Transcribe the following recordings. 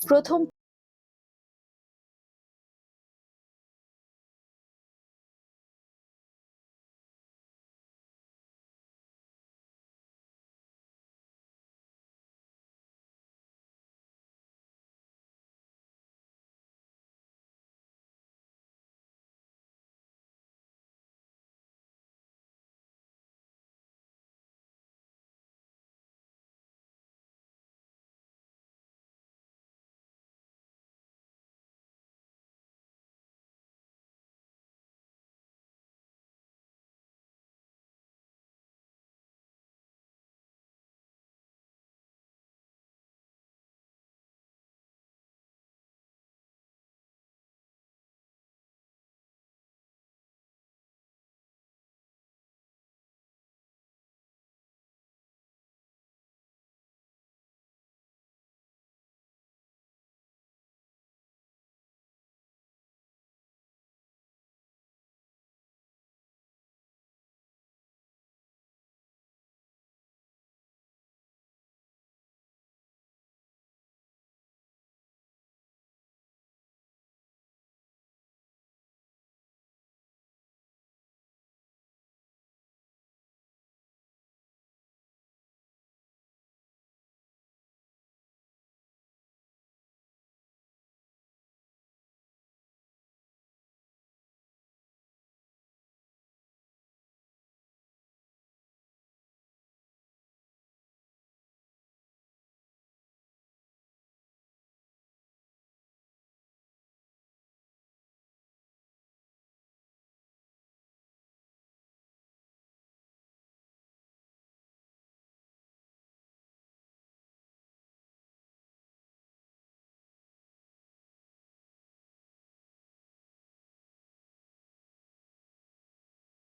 প্রথম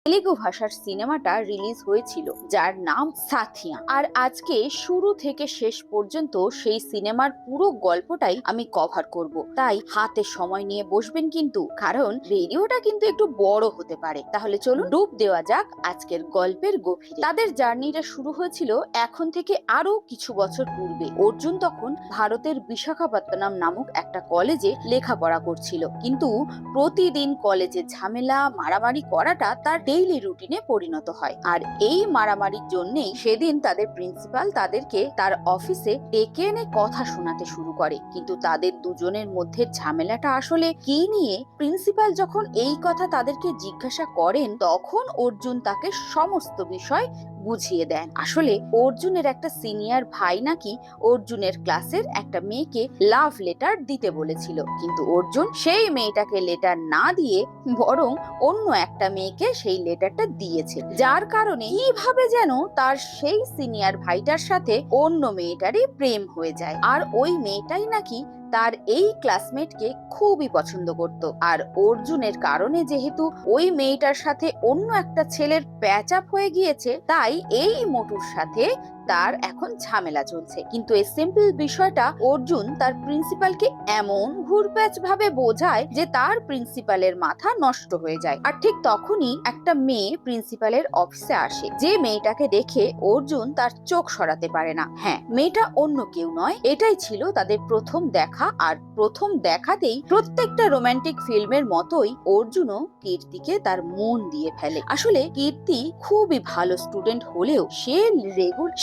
তেলেগু ভাষার সিনেমাটা রিলিজ হয়েছিল, যার নাম সাথিয়া। আর আজকে শুরু থেকে শেষ পর্যন্ত সেই সিনেমার পুরো গল্পটাই আমি কভার করব। তাই হাতে সময় নিয়ে বসবেন কিন্তু, কারণ রেডিওটা কিন্তু একটু বড় হতে পারে। তাহলে চলুন ডুব দেওয়া যাক আজকের গল্পের গভীরে। তাদের জার্নিটা শুরু হয়েছিল এখন থেকে আরো কিছু বছর পূর্বে। অর্জুন তখন ভারতের বিশাখাপত্তনম নামক একটা কলেজে লেখাপড়া করছিল, কিন্তু প্রতিদিন কলেজে ঝামেলা মারামারি করাটা তার ডেইলি রুটিনে পরিণত হয়। আর এই মারামারির জন্যই সেদিন তাদের প্রিন্সিপাল তাদেরকে তার অফিসে ডেকে এনে কথা শোনাতে শুরু করে। কিন্তু তাদের দুজনের মধ্যে ঝামেলাটা আসলে কি নিয়ে প্রিন্সিপাল যখন এই কথা তাদেরকে জিজ্ঞাসা করেন, তখন অর্জুন তাকে সমস্ত বিষয় বুঝিয়ে দেন। আসলে অর্জুনের একটা সিনিয়র ভাই নাকি অর্জুনের ক্লাসের একটা মেয়েকে লাভ লেটার দিতে বলেছিল, কিন্তু অর্জুন সেই মেয়েটাকে লেটার না দিয়ে বরং অন্য একটা মেয়েকে সেই লেটারটা দিয়েছে, যার কারণে কিভাবে যেন তার সেই সিনিয়র ভাইটার সাথে অন্য মেয়েটারই প্রেম হয়ে যায়। আর ওই মেয়েটাই নাকি তার এই ক্লাসমেটকে খুবই পছন্দ করত। আর অর্জুনের কারণে যেহেতু ওই মেয়েটার সাথে অন্য একটা ছেলের প্যাচ আপ হয়ে গিয়েছে, তাই এই মোটুর সাথে তার এখন ঝামেলা চলছে। কিন্তু এই সিম্পল বিষয়টা অর্জুন তার প্রিন্সিপালকে এমন ঘুরপ্যাচ ভাবে বোঝায় যে তার প্রিন্সিপালের মাথা নষ্ট হয়ে যায়। আর ঠিক তখনই একটা মেয়ে প্রিন্সিপালের অফিসে আসে, যে মেয়েটাকে দেখে অর্জুন তার চোখ সরাতে পারে না। হ্যাঁ, মেয়েটা অন্য কেউ নয়, এটাই ছিল তাদের প্রথম দেখা। আর প্রথম দেখাতেই প্রত্যেকটা রোমান্টিক ফিল্মের মতোই অর্জুনও কীর্তিকে তার মন দিয়ে ফেলে। আসলে কীর্তি খুবই ভালো স্টুডেন্ট হলেও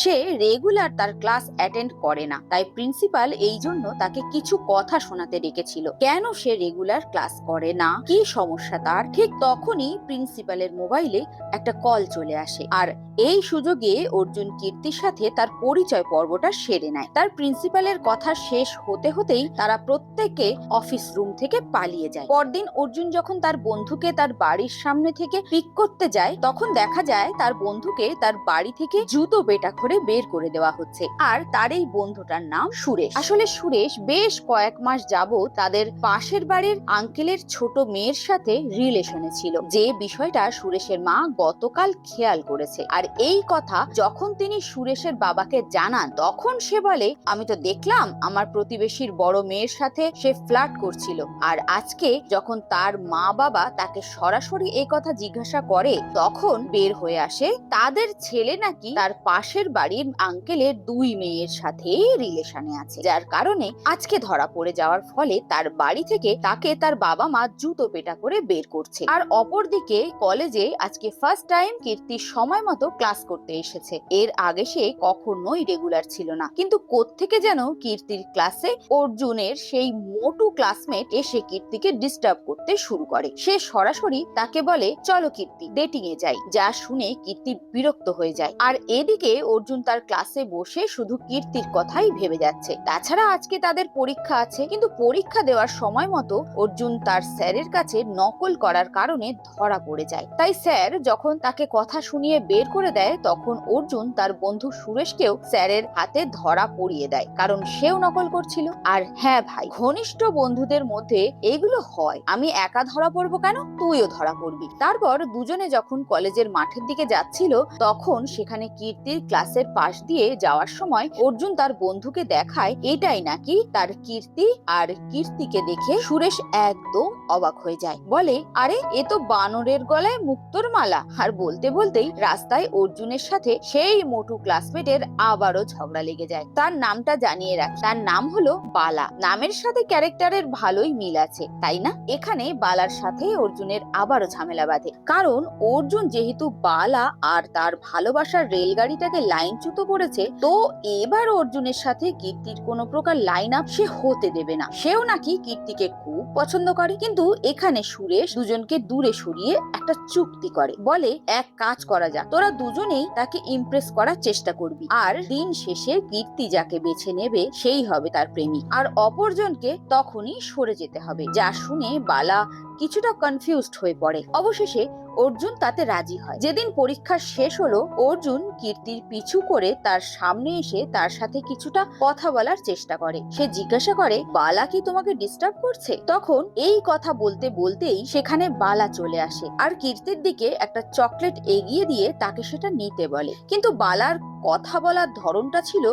সে রেগুলার তার ক্লাস অ্যাটেন্ড করে না। তাই প্রিন্সিপাল এই জন্য তাকে কিছু কথা শোনাতে ডেকেছিল। কেন সে রেগুলার ক্লাস করে না, কি সমস্যা তার। ঠিক তখনই প্রিন্সিপালের মোবাইলে একটা কল চলে আসে, আর এই সুযোগে অর্জুন কীর্তির সাথে তার পরিচয় পর্বটা সেরে নেয়। তার প্রিন্সিপালের কথা শেষ হতে হতেই তারা প্রত্যেকে অফিস রুম থেকে পালিয়ে যায়। পরদিন অর্জুন যখন তার বন্ধুকে তার বাড়ির সামনে থেকে পিক করতে যায়, তখন দেখা যায় তার বন্ধুকে তার বাড়ি থেকে জুতো পেটা করে বের করে দেওয়া হচ্ছে। আর তার এই বন্ধুটার নাম সুরেশ। আসলে সুরেশ বেশ কয়েক মাস যাবত তাদের পাশের বাড়ির আঙ্কেলের ছোট মেয়ের সাথে রিলেশনে ছিল, যে বিষয়টা সুরেশের মা গতকাল খেয়াল করেছে। আর এই কথা যখন তিনি সুরেশের বাবাকে জানান, তখন সে বলে, আমি তো দেখলাম আমার প্রতিবেশীর বড় মেয়ের সাথে সে ফ্লার্ট করছিল। আর আজকে যখন তার মা বাবা তাকে সরাসরি এই কথা জিজ্ঞাসা করে, তখন বের হয়ে আসে তাদের ছেলে নাকি তার পাশের বাড়ি বাড়ির আঙ্কেলের 2 মেয়ের সাথে রিলেশনে আছে, যার কারণে আজকে ধরা পড়ে যাওয়ার ফলে তার বাড়ি থেকে তাকে তার বাবা মা জুতো পেটা করে বের করছে। আর অপরদিকে কলেজে আজকে ফার্স্ট টাইম কীর্তি সময় মতো ক্লাস করতে এসেছে। এর আগে সে কখনোই রেগুলার ছিল না, কিন্তু কোত্থেকে যেন কীর্তির ক্লাসে অর্জুনের সেই মোটু ক্লাসমেট এসে কীর্তিকে ডিস্টার্ব করতে শুরু করে। সে সরাসরি তাকে বলে, চলো কীর্তি ডেটিং এ যাই। যা শুনে কীর্তি বিরক্ত হয়ে যায়। আর এদিকে অর্জুন তার ক্লাসে বসে শুধু কীর্তির কথাই ভেবে যাচ্ছে। তাছাড়া আজকে তাদের পরীক্ষা আছে, কিন্তু পরীক্ষা দেওয়ার সময় মতো অর্জুন তার স্যারের কাছে নকল করার কারণে ধরা পড়ে যায়। তাই স্যার যখন তাকে কথা শুনিয়ে বের করে দেয়, তখন অর্জুন তার বন্ধু সুরেশকেও স্যারের হাতে ধরা পড়িয়ে দেয়, কারণ সেও নকল করছিল। আর হ্যাঁ ভাই, ঘনিষ্ঠ বন্ধুদের মধ্যে এগুলো হয়। আমি একা ধরা পড়বো কেন, তুইও ধরা পড়বি। তারপর দুজনে যখন কলেজের মাঠের দিকে যাচ্ছিল, তখন সেখানে কীর্তির ক্লাসের পাশ দিয়ে যাওয়ার সময় অর্জুন তার বন্ধুকে দেখায় এটাই নাকি তার কীর্তি। আর কীর্তিকে দেখে সুরেশ একদম অবাক হয়ে যায়, বলে, আরে এ তো বানরের গলায় মুক্তোর মালা। আর বলতে বলতেই রাস্তায় অর্জুনের সাথে সেই মোটু ক্লাসমেটের আবারও ঝগড়া লেগে যায়। তার নামটা জানিয়ে রাখ, তার নাম হলো বালা। নামের সাথে ক্যারেক্টারের ভালোই মিল আছে, তাই না? এখানে বালার সাথে অর্জুনের আবারও ঝামেলা বাঁধে, কারণ অর্জুন যেহেতু বালা আর তার ভালোবাসার রেলগাড়িটাকে লাইনচ্যুত করেছে, তো এবার অর্জুনের সাথে কীর্তির কোনো প্রকার লাইন আপ সে হতে দেবে না। সেও নাকি কীর্তিকে খুব পছন্দ করে। কিন্তু এখানে সুরেশ দুজনকে দূরে সরিয়ে একটা চুক্তি করে, বলে, এক কাজ করা যাক, তোরা দুজনেই তাকে ইমপ্রেস করার চেষ্টা করবি, আর দিন শেষে কীর্তি যাকে বেছে নেবে সেই হবে তার প্রেমিক, আর অপরজনকে তখনই সরে যেতে হবে। যা শুনে বালা কিছুটা কনফিউজড হয়ে পড়ে। অবশেষে অর্জুন তাতে রাজি হয়। যেদিন পরীক্ষা শেষ হলো, অর্জুন কীর্তির পিছু করে তার সামনে এসে তার সাথে কিছুটা কথা বলার চেষ্টা করে। সে জিজ্ঞাসা করে, বালা কি তোমাকে ডিস্টার্ব করছে? তখন এই কথা বলতে বলতেই সেখানে বালা চলে আসে আর কীর্তির দিকে একটা চকলেট এগিয়ে দিয়ে তাকে সেটা নিতে বলে। কিন্তু বালার কথা বলার ধরনটা ছিল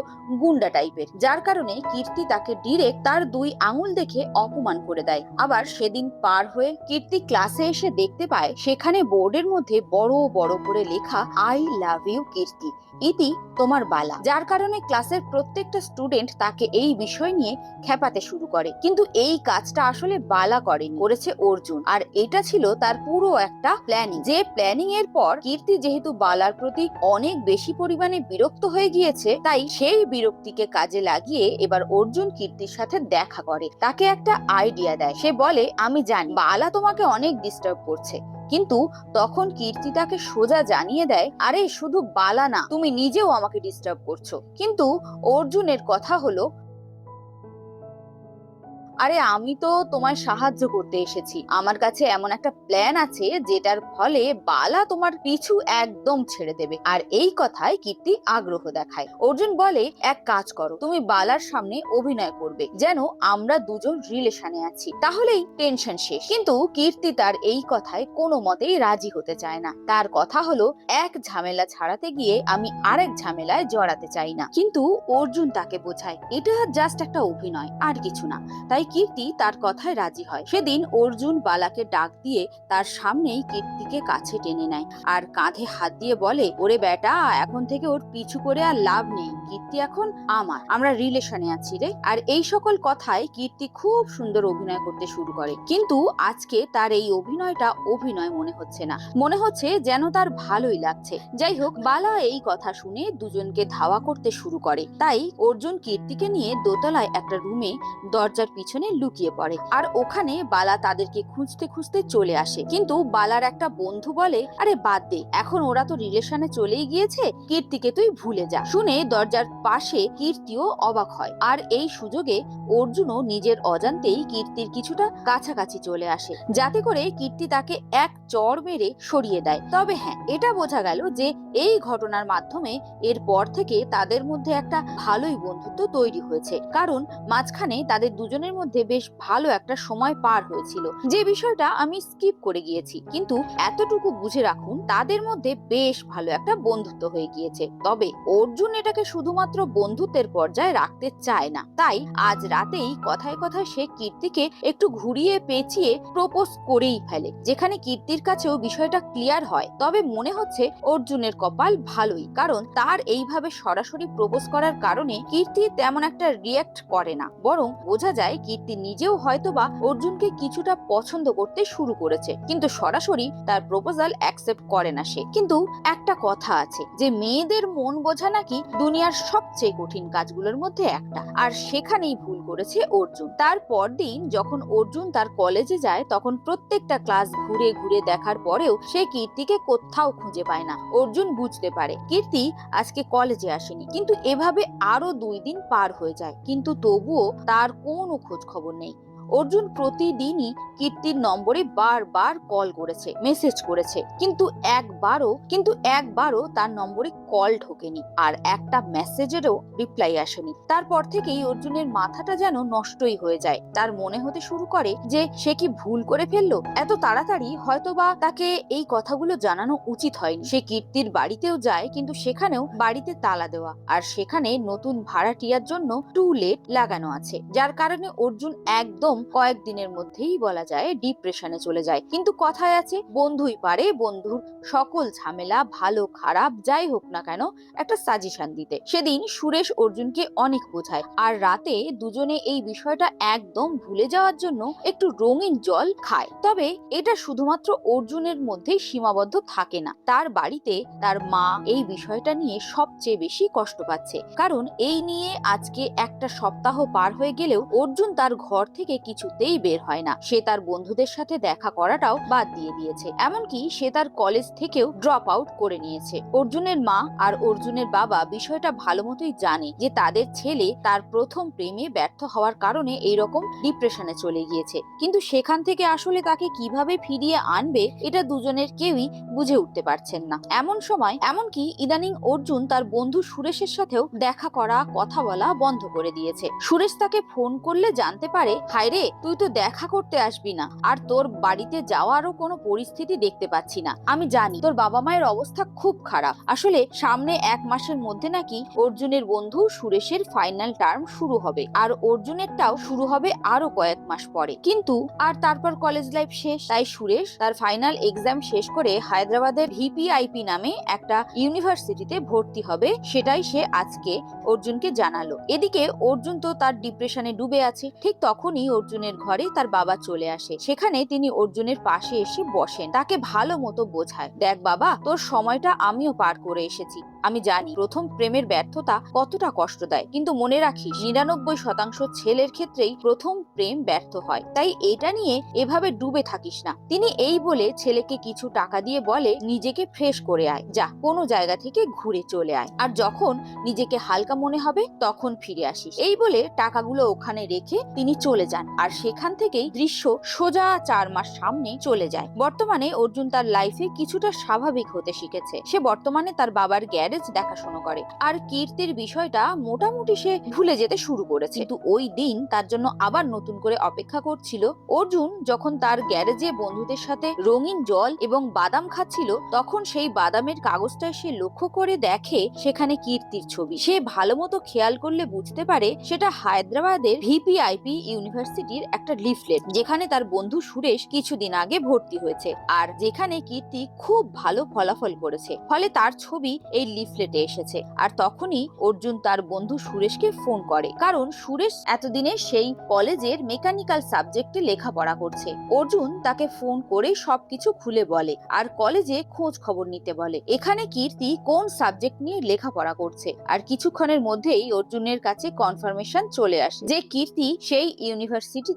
গুন্ডা টাইপের, যার কারণে কীর্তি তাকে ডিরেক্ট তার 2 আঙুল দেখে অপমান করে দেয়। আবার সেদিন পার হয়ে কীর্তি ক্লাসে এসে দেখতে পায় সেখানে বোর্ডের মধ্যে বড় বড় করে লেখা, আই লাভ ইউ কীর্তি, ইতি তোমার বালা। যার কারণে ক্লাসের প্রত্যেকটা স্টুডেন্ট তাকে এই বিষয় নিয়ে খেপাতে শুরু করে। কিন্তু এই কাজটা আসলে বালা করেনি, করেছে অর্জুন। আর এটা ছিল তার পুরো একটা প্ল্যানিং। যে প্ল্যানিং এর পর কীর্তি যেহেতু বালার প্রতি অনেক বেশি পরিমাণে বিরক্ত হয়ে গিয়েছে, তাই সেই বিরক্তিকে কাজে লাগিয়ে এবার অর্জুন কীর্তির সাথে দেখা করে, তাকে একটা আইডিয়া দেয়। সে বলে, আমি জানি বালা তোমাকে অনেক ডিস্টার্ব করছে। কিন্তু তখন কীর্তি তাকে সোজা জানিয়ে দেয়, আরে শুধু বালা না, তুমি নিজেও আমাকে ডিস্টার্ব করছো। কিন্তু অর্জুনের কথা হলো, আরে আমি তো তোমায় সাহায্য করতে এসেছি। আমার কাছে এমন একটা প্ল্যান আছে যেটার ফলে বালা তোমার পিছু একদম ছেড়ে দেবে। আর এই কথায় কীর্তি আগ্রহ দেখায়। অর্জুন বলে, এক কাজ করো, তুমি বালার সামনে অভিনয় করবে যেন আমরা দুজন রিলেশনে আছি, তাহলেই টেনশন শেষ। কিন্তু কীর্তি তার এই কথায় কোনো মতেই রাজি হতে চায় না। তার কথা হলো, এক ঝামেলা ছাড়াতে গিয়ে আমি আরেক ঝামেলায় জড়াতে চাই না। কিন্তু অর্জুন তাকে বোঝায় এটা জাস্ট একটা অভিনয়, আর কিছু না। তাই কীর্তি তার কথায় রাজি হয়। সেদিন অর্জুন বালাকে ডাক দিয়ে তার সামনেই কীর্তিকে কাছে টেনে নেয় আর কাঁধে হাত দিয়ে বলে, ওরে বেটা, এখন থেকে ওর পিছু করে আর লাভ নেই, কীর্তি এখন আমার, আমরা রিলেশনে আছি রে। আর এই সকল কথায় কীর্তি খুব সুন্দর অভিনয় করতে শুরু করে। কিন্তু আজকে তার এই অভিনয়টা অভিনয় মনে হচ্ছে না, মনে হচ্ছে যেন তার ভালোই লাগছে। যাই হোক, বালা এই কথা শুনে দুজনকে ধাওয়া করতে শুরু করে। তাই অর্জুন কীর্তিকে নিয়ে দোতলায় একটা রুমে দরজার পিছনে লুকিয়ে পড়ে। আর ওখানে বালা তাদেরকে খুঁজতে খুঁজতে চলে আসে। কিন্তু বালার একটা বন্ধু বলে, আরে বাদ দে, এখন ওরা তো রিলেশনে চলেই গিয়েছে, কীর্তিকে তুই ভুলে যা। শুনে দরজার পাশে কীর্তিও অবাক হয়। আর এই সুযোগে অর্জুনও নিজের অজান্তেই কীর্তির কিছুটা কাছাকাছি চলে আসে, যাতে করে কীর্তি তাকে এক চড় মেরে সরিয়ে দেয়। তবে হ্যাঁ, এটা বোঝা গেল যে এই ঘটনার মাধ্যমে এরপর থেকে তাদের মধ্যে একটা ভালোই বন্ধুত্ব তৈরি হয়েছে, কারণ মাঝখানে তাদের দুজনের মধ্যে মধ্যে বেশ ভালো একটা সময় পার হয়েছিল, যে বিষয়টা আমি স্কিপ করে গিয়েছি। কিন্তু এতটুকু বুঝে রাখুন, তাদের মধ্যে বেশ ভালো একটা বন্ধুত্ব হয়ে গিয়েছে। তবে অর্জুন এটাকে শুধুমাত্র বন্ধুত্বের পর্যায়ে রাখতে চায় না। তাই আজ রাতেই কথায় কথায় সে কীর্তিকে একটু ঘুরিয়ে পেঁচিয়ে প্রপোজ করেই ফেলে, যেখানে কীর্তির কাছেও বিষয়টা ক্লিয়ার হয়। তবে মনে হচ্ছে অর্জুনের কপাল ভালোই, কারণ তার এইভাবে সরাসরি প্রপোজ করার কারণে কীর্তি তেমন একটা রিয়াক্ট করে না, বরং বোঝা যায় কীর্তি নিজেও হয়তোবা অর্জুনকে কিছুটা পছন্দ করতে শুরু করেছে, কিন্তু সরাসরি তার প্রপোজাল অ্যাকসেপ্ট করে না সে। কিন্তু একটা কথা আছে যে মেয়েদের মন বোঝা নাকি দুনিয়ার সবচেয়ে কঠিন কাজগুলোর মধ্যে একটা, আর সেখানেই ভুল করেছে অর্জুন। তার পরদিন যখন অর্জুন তার কলেজে যায়, তখন প্রত্যেকটা ক্লাস ঘুরে ঘুরে দেখার পরেও সে কীর্তিকে কোথাও খুঁজে পায় না। অর্জুন বুঝতে পারে কীর্তি আজকে কলেজে আসেনি, কিন্তু এভাবে আরো 2 দিন পার হয়ে যায়, কিন্তু তবুও তার কোনো খোঁজ খবর নেই। অর্জুন প্রতিদিনই কীর্তির নম্বরে বারবার কল করেছে, মেসেজ করেছে, কিন্তু একবারও তার নম্বরে কল ঢোকেনি, আর একটা মেসেজেরও রিপ্লাই আসেনি। তারপর থেকেই অর্জুনের মাথাটা যেন নষ্টই হয়ে যায়। তার মনে হতে শুরু করে যে সে কি ভুল করে ফেললো, এত তাড়াতাড়ি হয়তোবা তাকে এই কথাগুলো জানানো উচিত হয়নি। সে কীর্তির বাড়িতেও যায়, কিন্তু সেখানেও বাড়িতে তালা দেওয়া, আর সেখানে নতুন ভাড়াটিয়ার জন্য টু লেট লাগানো আছে, যার কারণে অর্জুন একদম কয়েকদিনের মধ্যেই বলা যায় ডিপ্রেশনে চলে যায়। কিন্তু কথায় আছে, বন্ধুই পারে বন্ধুর সকল ঝামেলা, ভালো খারাপ যাই হোক না কেন, একটা সাজেশন দিতে। সেদিন সুরেশ অর্জুনকে অনেক বোঝায়, আর রাতে দুজনে এই বিষয়টা একদম ভুলে যাওয়ার জন্য একটু রঙিন জল খায়। তবে এটা শুধুমাত্র অর্জুনের মধ্যেই সীমাবদ্ধ থাকে না, তার বাড়িতে তার মা এই বিষয়টা নিয়ে সবচেয়ে বেশি কষ্ট পাচ্ছে, কারণ এই নিয়ে আজকে একটা সপ্তাহ পার হয়ে গেলেও অর্জুন তার ঘর থেকে কিছুতেই বের হয় না। সে তার বন্ধুদের সাথে দেখা করাটাও বাদ দিয়ে দিয়েছে, এমনকি সে তার কলেজ থেকেও ড্রপ আউট করে নিয়েছে। অর্জুনের মা আর অর্জুনের বাবা বিষয়টা ভালো মতোই জানে যে তাদের ছেলে তার প্রথম প্রেমে ব্যর্থ হওয়ার কারণে এইরকম ডিপ্রেশনে চলে গিয়েছে, কিন্তু সেখান থেকে আসলে তাকে কিভাবে ফিরিয়ে আনবে এটা দুজনের কেউই বুঝে উঠতে পারছেন না। এমন সময় এমনকি ইদানিং অর্জুন তার বন্ধু সুরেশের সাথেও দেখা করা, কথা বলা বন্ধ করে দিয়েছে। সুরেশ তাকে ফোন করলে জানতে পারে, হায় রে, তুই তো দেখা করতে আসবি না, আর তোর বাড়িতে যাওয়ারও কোনো পরিস্থিতি দেখতে পাচ্ছি না। আমি জানি তোর বাবা মায়ের অবস্থা খুব খারাপ। আসলে সামনে 1 মাসের মধ্যে নাকি অর্জুনের বন্ধু সুরেশের ফাইনাল টার্ম শুরু হবে, আর অর্জুনেরটাও শুরু হবে আরো কয়েক মাস পরে। কিন্তু আর তারপর কলেজ লাইফ শেষ। তাই সুরেশ তার ফাইনাল এক্সাম শেষ করে হায়দ্রাবাদের ভিপিআইপি নামে একটা ইউনিভার্সিটিতে ভর্তি হবে, সেটাই সে আজকে অর্জুনকে জানালো। এদিকে অর্জুন তো তার ডিপ্রেশনে ডুবে আছে। ঠিক তখনই অর্জুনের ঘরে তার বাবা চলে আসে। সেখানে তিনি অর্জুনের পাশে এসে বসেন, তাকে ভালো মতো বোঝায়, দেখ বাবা, তোর সময়টা আমিও পার করে এসেছি। আমি জানি প্রথম প্রেমের ব্যর্থতা কতটা কষ্ট দেয়, কিন্তু মনে রাখিস 99% ছেলের ক্ষেত্রেই প্রথম প্রেম ব্যর্থ হয়। তাই এটা নিয়ে এভাবে ডুবে থাকিস না। তিনি এই বলে ছেলেকে কিছু টাকা দিয়ে বলে, নিজেকে ফ্রেশ করে আয়, যা কোনো জায়গা থেকে ঘুরে চলে আয়, আর যখন নিজেকে হালকা মনে হবে তখন ফিরে আসিস। এই বলে টাকাগুলো ওখানে রেখে তিনি চলে যান, আর সেখান থেকেই দৃশ্য সোজা 4 মাস সামনে চলে যায়। বর্তমানে অর্জুন তার লাইফে কিছুটা স্বাভাবিক হতে শিখেছে। সে বর্তমানে তার বাবার গ্যারেজ দেখাশোনা করে, আর কীর্তির বিষয়টা মোটামুটি সে ভুলে যেতে শুরু করেছে। কিন্তু ওই দিন তার জন্য আবার নতুন করে অপেক্ষা করছিল। অর্জুন যখন তার গ্যারেজে বন্ধুদের সাথে রঙিন জল এবং বাদাম খাচ্ছিল, তখন সেই বাদামের কাগজটা সে লক্ষ্য করে দেখে সেখানে কীর্তির ছবি। সে ভালো মতো খেয়াল করলে বুঝতে পারে সেটা হায়দ্রাবাদের ভিপিআইপি ইউনিভার্সিটির একটা লিফলেট, যেখানে তার বন্ধু সুরেশ কিছুদিন আগে ভর্তি হয়েছে, আর যেখানে কীর্তি খুব ভালো ফলাফল করেছে, ফলে তার ছবি এই লিফলেটে এসেছে। আর তখনই অর্জুন তার বন্ধু সুরেশকে ফোন করে, কারণ সুরেশ এতদিনে সেই কলেজের মেকানিক্যাল সাবজেক্টে লেখাপড়া করছে। অর্জুন তাকে ফোন করে সবকিছু খুলে বলে, আর কলেজে খোঁজ খবর নিতে বলে এখানে কীর্তি কোন সাবজেক্ট নিয়ে লেখাপড়া করছে। আর কিছুক্ষণের মধ্যেই অর্জুনের কাছে কনফার্মেশন চলে আসে যে কীর্তি সেই ইউনিভার্সিটি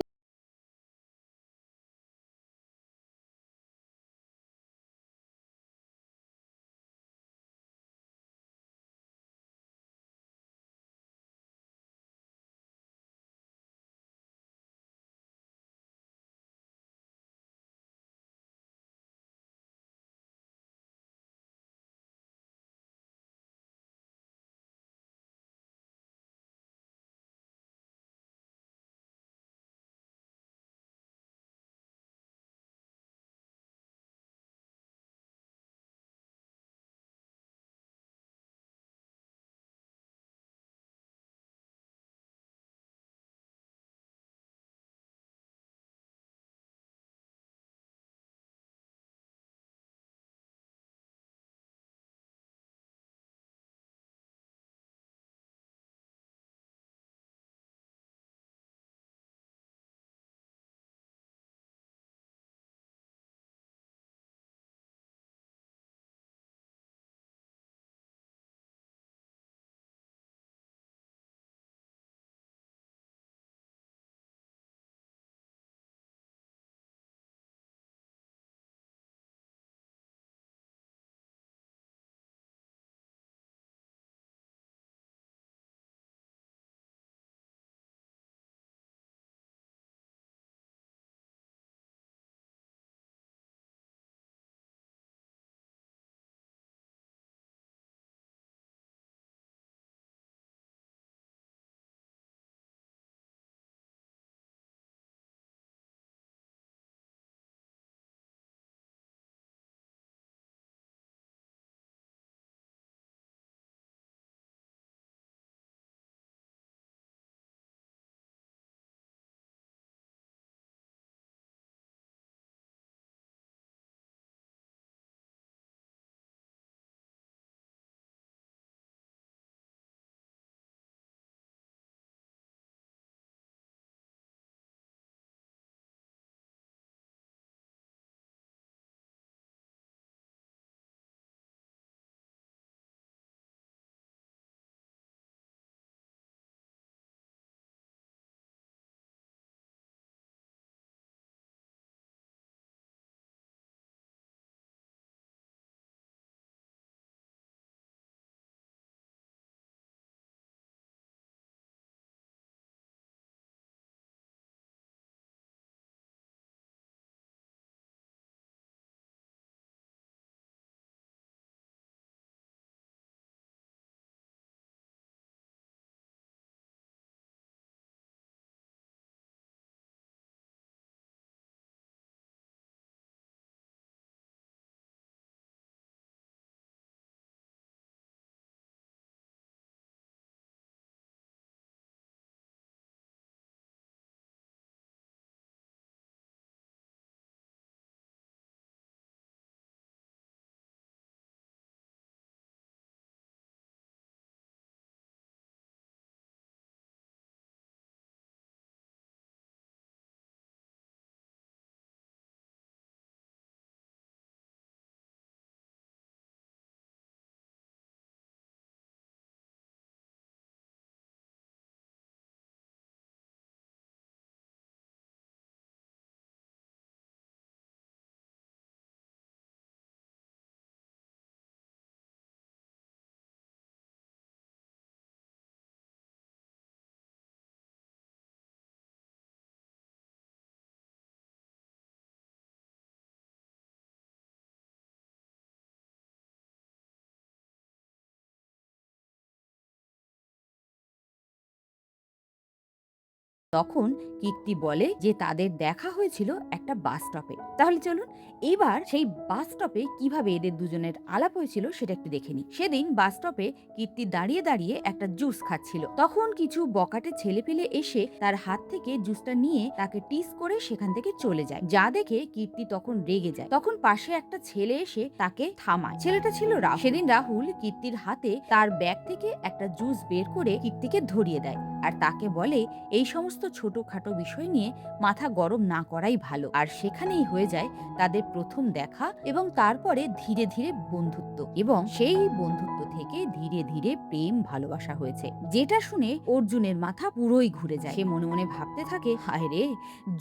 তখন কীর্তি বলে যে তাদের দেখা হয়েছিল একটা বাস স্টপে। তাহলে চলুন এবার সেই বাস স্টপে কিভাবে এদের দুজনের আলাপ হয়েছিল সেটা একটু দেখে নিই। সেদিন বাস স্টপে কীর্তি দাঁড়িয়ে দাঁড়িয়ে একটা জুস খাচ্ছিল। তখন কিছু বকাটে ছেলেপেলে এসে তার হাত থেকে জুসটা নিয়ে তাকে টিস করে সেখান থেকে চলে যায়, যা দেখে কীর্তি তখন রেগে যায়। তখন পাশে একটা ছেলে এসে তাকে থামায়। ছেলেটা ছিল রাহুল। সেদিন রাহুল কীর্তির হাতে তার ব্যাগ থেকে একটা জুস বের করে কীর্তিকে ধরিয়ে দেয় আর তাকে বলে এই সমস্ত ছোটখাটো বিষয় নিয়ে মাথা গরম না করাই ভালো। আর সেখানেই হয়ে যায় তাদের প্রথম দেখা এবং তারপরে ধীরে ধীরে বন্ধুত্ব, এবং সেই বন্ধুত্ব থেকে ধীরে ধীরে প্রেম ভালোবাসা হয়েছে। যেটা শুনে অর্জুনের মাথা পুরোই ঘুরে যায়। সে মনে মনে ভাবতে থাকে, হায় রে,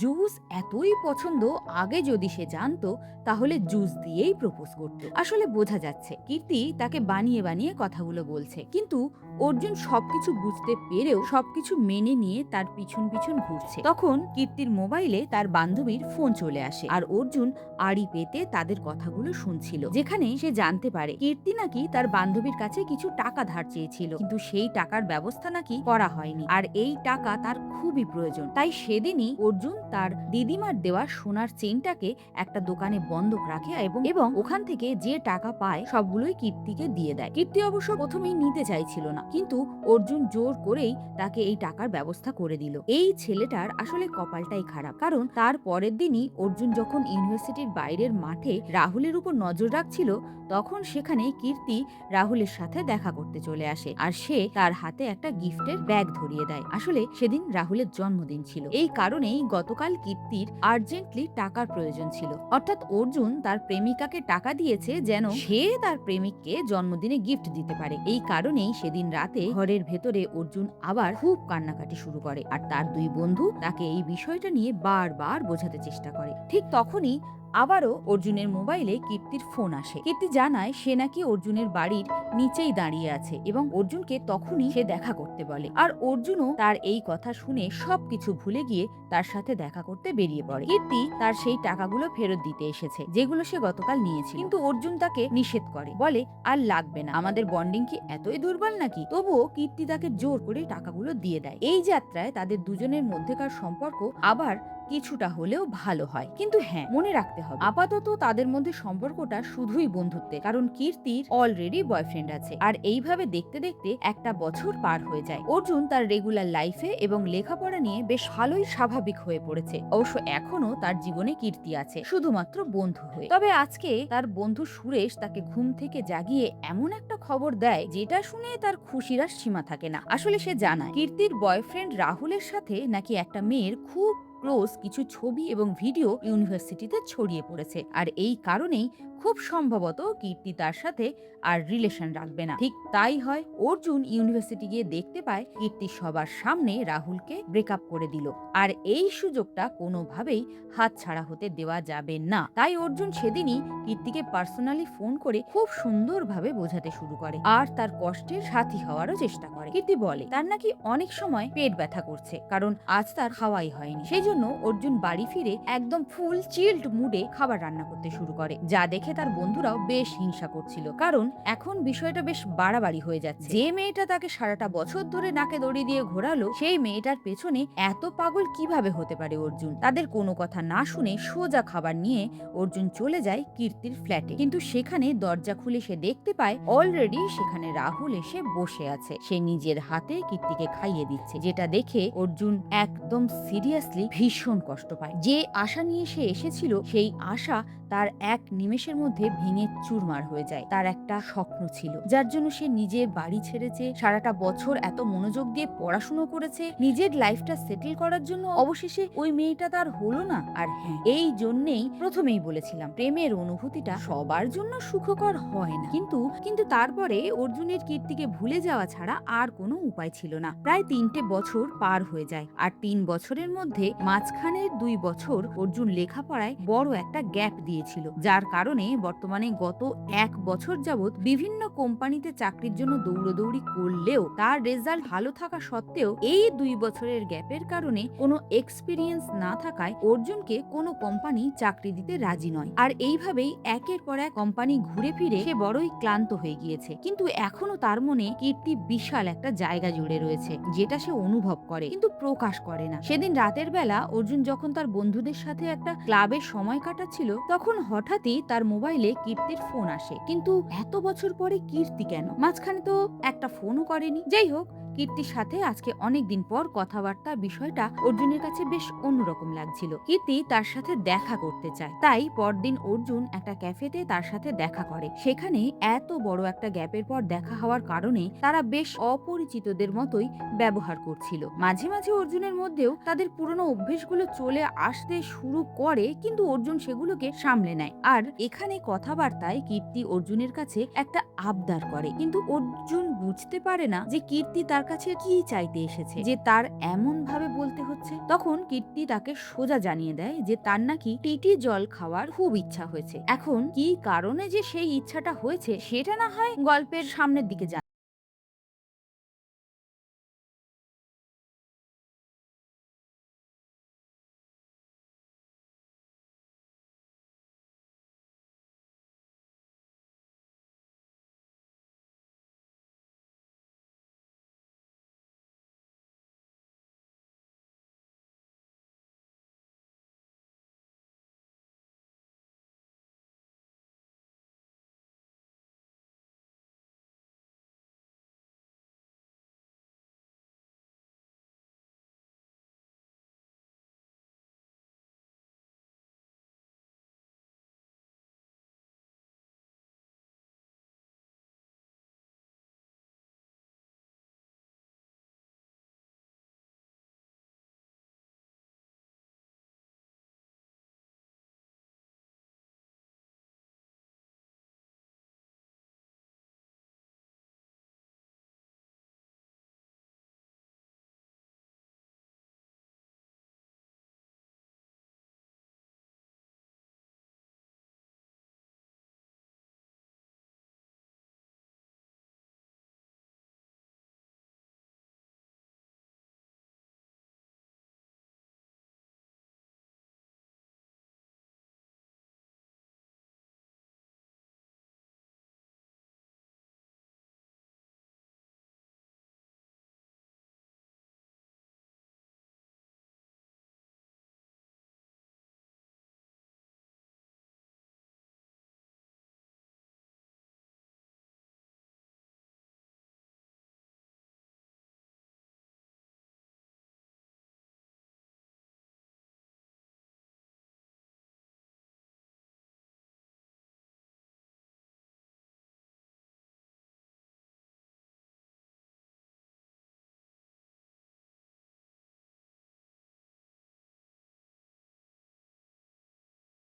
জুস এতই পছন্দ, আগে যদি সে জানতো তাহলে জুস দিয়েই প্রপোজ করতো। আসলে বোঝা যাচ্ছে কীর্তি তাকে বানিয়ে বানিয়ে কথাগুলো বলছে, কিন্তু অর্জুন সবকিছু বুঝতে পেরেও সবকিছু মেনে নিয়ে তার পিছন পিছন ঘুরছে। তখন কীর্তির মোবাইলে তার বান্ধবীর ফোন চলে আসে আর অর্জুন আড়ি পেতে তাদের কথাগুলো শুনছিল, যেখানে সে জানতে পারে কীর্তি নাকি তার বান্ধবীর কাছে কিছু টাকা ধার চেয়েছিল, কিন্তু সেই টাকার ব্যবস্থা নাকি করা হয়নি আর এই টাকা তার খুবই প্রয়োজন। তাই সেদিনই অর্জুন তার দিদিমার দেওয়া সোনার চেইনটাকে একটা দোকানে বন্ধক রাখে এবং ওখান থেকে যে টাকা পায় সবগুলোই কীর্তিকে দিয়ে দেয়। কীর্তি অবশ্য প্রথমেই নিতে চাইছিল না, কিন্তু অর্জুন জোর করেই তাকে এই টাকার ব্যবস্থা করে দিল। এই ছেলেটার আসলে কপালটাই খারাপ, কারণ তার পরের দিনই অর্জুন যখন ইউনিভার্সিটির বাইরের মাঠে রাহুলের উপর নজর রাখছিল, তখন সেখানে কীর্তি রাহুলের সাথে দেখা করতে চলে আসে আর সে তার হাতে একটা গিফটের ব্যাগ ধরিয়ে দেয়। আসলে সেদিন রাহুলের জন্মদিন ছিল, এই কারণেই গতকাল কীর্তির আর্জেন্টলি টাকার প্রয়োজন ছিল। অর্থাৎ অর্জুন তার প্রেমিকাকে টাকা দিয়েছে যেন সে তার প্রেমিককে জন্মদিনে গিফট দিতে পারে। এই কারণেই সেদিন রাতে ঘরের ভেতরে অর্জুন আবার খুব কান্নাকাটি শুরু করে আর তার দুই বন্ধু তাকে এই বিষয়টা নিয়ে বারবার বোঝাতে চেষ্টা করে। ঠিক তখনই আবারও অর্জুনের মোবাইলে কীর্তির ফোন আসে। কীর্তি জানায় সে নাকি অর্জুনের বাড়ির নিচেই দাঁড়িয়ে আছে এবং অর্জুনকে তখনই সে দেখা করতে বলে। আর অর্জুনও তার এই কথা শুনে সবকিছু ভুলে গিয়ে তার সাথে দেখা করতে বেরিয়ে পড়ে। কীর্তি তার সেই টাকাগুলো ফেরত দিতে এসেছে যেগুলো সে গতকাল নিয়েছিল, কিন্তু অর্জুন তাকে নিষেধ করে, বলে আর লাগবে না, আমাদের বন্ডিং কি এতই দুর্বল নাকি? তবুও কীর্তি তাকে জোর করে টাকাগুলো দিয়ে দেয়। এই যাত্রায় তাদের দুজনের মধ্যেকার সম্পর্ক আবার কিছুটা হলেও ভালো হয়। কিন্তু হ্যাঁ, মনে রাখতে হবে আপাতত তাদের মধ্যে সম্পর্কটা শুধুই বন্ধুত্বে, কারণ কীর্তির অলরেডি বয়ফ্রেন্ড আছে। আর এইভাবে দেখতে দেখতে একটা বছর পার হয়ে যায়। অর্জুন তার রেগুলার লাইফে এবং লেখাপড়া নিয়ে বেশ ভালোই স্বাভাবিক হয়ে পড়েছে। অবশ্য এখনো তার জীবনে কীর্তি আছে, শুধুমাত্র বন্ধু হয়ে। তবে আজকে তার বন্ধু সুরেশ তাকে ঘুম থেকে জাগিয়ে এমন একটা খবর দেয় যেটা শুনে তার খুশির আর সীমা থাকে না। আসলে সে জানায় কীর্তির বয়ফ্রেন্ড রাহুলের সাথে নাকি একটা মেয়ের খুব ক্লোজ কিছু ছবি এবং ভিডিও ইউনিভার্সিটিতে ছড়িয়ে পড়েছে, আর এই কারণেই খুব সম্ভবত কীর্তি তার সাথে আর রিলেশন রাখবে না। ঠিক তাই হয়, অর্জুন ইউনিভার্সিটি গিয়ে দেখতে পায় কীর্তি সবার সামনে রাহুলকে ব্রেকআপ করে দিল, আর এই সুযোগটা কোনোভাবেই হাতছাড়া হতে দেওয়া যাবে না। তাই অর্জুন সেদিনই কীর্তিকে পার্সোনালি ফোন করে খুব সুন্দরভাবে বোঝাতে শুরু করে আর তার কষ্টের সাথী হওয়ারও চেষ্টা করে। কীর্তি বলে তার নাকি অনেক সময় পেট ব্যথা করছে, কারণ আজ তার খাওয়াই হয়নি। সেই জন্য অর্জুন বাড়ি ফিরে একদম ফুল চিল্ড মুডে খাবার রান্না করতে শুরু করে, যা দেখে তার বন্ধুরাও বেশ হিংসা করছিল, কারণ এখন বিষয়টা বেশ বাড়াবাড়ি হয়ে যাচ্ছে। যে মেয়েটা তাকে সারাটা বছর ধরে নাকে দড়ি দিয়ে ঘোরালো, সেই মেয়েটার পেছনে এত পাগল কিভাবে হতে পারে অর্জুন? তাদের কোনো কথা না শুনে সোজা খাবার নিয়ে অর্জুন চলে যায় কীর্তির ফ্ল্যাটে, কিন্তু সেখানে দরজা খুলে সে দেখতে পায় অলরেডি সেখানে রাহুল এসে বসে আছে। সে নিজের হাতে কীর্তিকে খাইয়ে দিচ্ছে, যেটা দেখে অর্জুন একদম সিরিয়াসলি ভীষণ কষ্ট পায়। যে আশা নিয়ে সে এসেছিল সেই আশা তার এক নিমেষের মধ্যে ভেঙে চুরমার হয়ে যায়। তার একটা স্বপ্ন ছিল যার জন্য সে নিজের বাড়ি ছেড়েছে, সারাটা বছর এত মনোযোগ দিয়ে পড়াশুনো করেছে, নিজের লাইফটা সেটেল করার জন্য। অবশেষে ওই মেয়েটা তার হলো না। আর হ্যাঁ, এই জন্যেই প্রথমেই বলেছিলাম প্রেমের অনুভূতিটা সবার জন্য সুখকর হয় না, কিন্তু তারপরে অর্জুনের কীর্তিকে ভুলে যাওয়া ছাড়া আর কোনো উপায় ছিল না। প্রায় 3টে বছর পার হয়ে যায়, আর 3 বছরের মধ্যে মাঝখানের 2 বছর অর্জুন লেখাপড়ায় বড় একটা গ্যাপ দিয়েছিল, যার কারণে বর্তমানে গত ১ বছর যাবৎ বিভিন্ন কোম্পানিতে চাকরির জন্য দৌড়াদৌড়ি করলেও তার রেজাল্ট ভালো থাকা সত্ত্বেও এই ২ বছরের গ্যাপের কারণে কোনো এক্সপেরিয়েন্স না থাকায় অর্জুনকে কোনো কোম্পানি চাকরি দিতে রাজি নয়। আর এইভাবেই একের পর এক কোম্পানি ঘুরে ফিরে সে বড়ই ক্লান্ত হয়ে গিয়েছে। কিন্তু এখনো তার মনে কীর্তি বিশাল একটা জায়গা জুড়ে রয়েছে, যেটা সে অনুভব করে কিন্তু প্রকাশ করে না। সেদিন রাতের বেলা অর্জুন যখন তার বন্ধুদের সাথে একটা ক্লাবে সময় কাটাচ্ছিল, তখন হঠাৎই তার মোবাইলে কীর্তির ফোন আসে। কিন্তু এত বছর পরে কীর্তি কেন? মাঝখানে তো একটা ফোনও করেনি। যাই হোক, কীর্তির সাথে আজকে অনেকদিন পর কথাবার্তা বিষয়টা অর্জুনের কাছে বেশ অন্যরকম লাগছিল। কীর্তি তার সাথে দেখা করতে চায়, তাই পরদিন অর্জুন একটা ক্যাফেতে তার সাথে দেখা করে। সেখানে এত বড় একটা গ্যাপের পর দেখা হওয়ার কারণে তারা বেশ অপরিচিতদের মতোই ব্যবহার করছিল। মাঝে মাঝে অর্জুনের মধ্যেও তাদের পুরনো অভ্যেসগুলো চলে আসতে শুরু করে, কিন্তু অর্জুন সেগুলোকে সামলে নেয়। আর এখানে কথাবার্তায় কীর্তি অর্জুনের কাছে একটা আবদার করে, কিন্তু অর্জুন বুঝতে পারে না যে কীর্তি তার কাছে কি চাইতে এসেছে, যে তার এমন ভাবে বলতে হচ্ছে। তখন কীর্তি তাকে সোজা জানিয়ে দেয় যে তার নাকি টিটি জল খাওয়ার খুব ইচ্ছা হয়েছে। এখন কি কারণে যে সেই ইচ্ছাটা হয়েছে সেটা না হয় গল্পের সামনের দিকে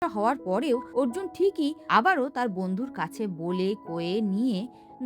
হওয়ার পরেও অর্জুন ঠিকই আবারও তার বন্ধুর কাছে বলে কয়ে নিয়ে